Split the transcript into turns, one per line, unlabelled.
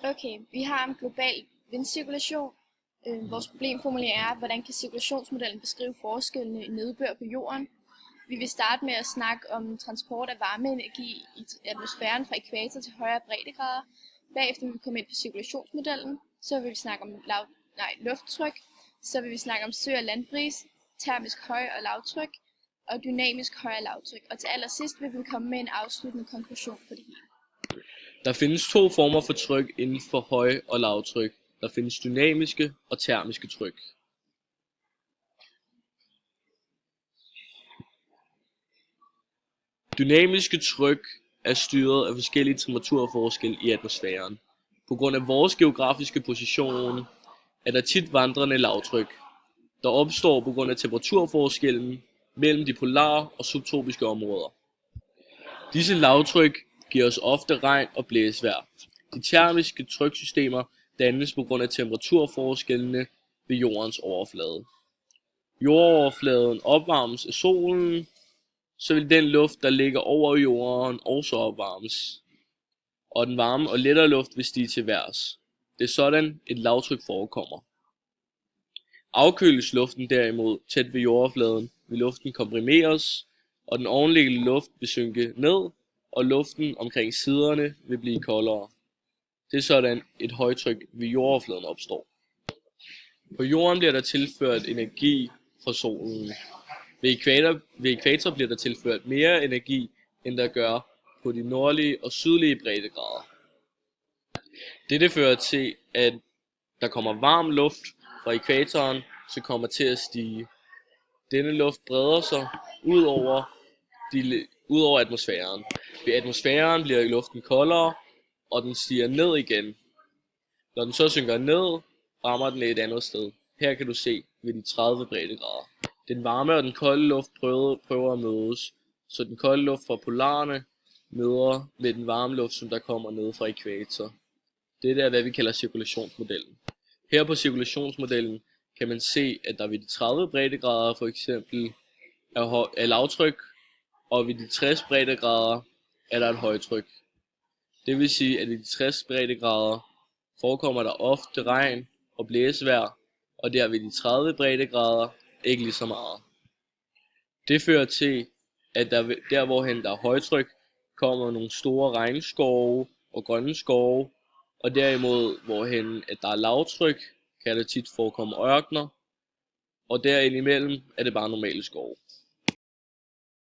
Okay, vi har en global vindcirkulation. Vores problemformulering er, hvordan kan cirkulationsmodellen beskrive forskellene i nedbør på jorden? Vi vil starte med at snakke om transport af varmeenergi i atmosfæren fra ækvator til højere breddegrader. Bagefter vil vi komme ind på cirkulationsmodellen. Så vil vi snakke om lufttryk. Så vil vi snakke om sø- og landbris, termisk høj- og lavtryk og dynamisk høj- og lavtryk. Og til allersidst vil vi komme med en afsluttende konklusion på det hele.
Der findes to former for tryk inden for høj- og lavtryk. Der findes dynamiske og termiske tryk. Dynamiske tryk er styret af forskellige temperaturforskelle i atmosfæren. På grund af vores geografiske position er der tit vandrende lavtryk, der opstår på grund af temperaturforskellen mellem de polare og subtropiske områder. Disse lavtryk giver os ofte regn og blæsvejr. De termiske tryksystemer dannes på grund af temperaturforskellene ved jordens overflade. Jordoverfladen opvarmes af solen, så vil den luft, der ligger over jorden, også opvarmes, og den varme og lettere luft vil stige til værs. Det er sådan, et lavtryk forekommer. Afkøles luften derimod tæt ved jordoverfladen, vil luften komprimeres, og den ovenliggende luft vil synke ned, og luften omkring siderne vil blive koldere. Det er sådan, et højtryk ved jordoverfladen opstår. På jorden bliver der tilført energi fra solen. Ved ækvator bliver der tilført mere energi, end der gør på de nordlige og sydlige breddegrader. Dette fører til, at der kommer varm luft fra ækvatoren, som kommer til at stige. Denne luft breder sig ud over atmosfæren. Ved atmosfæren bliver luften koldere, og den stiger ned igen. Når den så synker ned, rammer den et andet sted. Her kan du se ved de 30 breddegrader. Den varme og den kolde luft prøver at mødes, så den kolde luft fra polarerne møder med den varme luft, som der kommer ned fra ækvator. Dette er, hvad vi kalder cirkulationsmodellen. Her på cirkulationsmodellen kan man se, at der ved de 30 breddegrader for eksempel er lavtryk, og ved de 60 breddegrader er der et højtryk. Det vil sige, at ved de 60 breddegrader forekommer der ofte regn og blæsevejr, og der ved de 30 breddegrader ikke lige så meget. Det fører til, at der hvorhen der er højtryk, kommer nogle store regnskove og grønne skove, og derimod hvorhen at der er lavtryk, kan der tit forekomme ørkener, og derindimellem er det bare normale skove.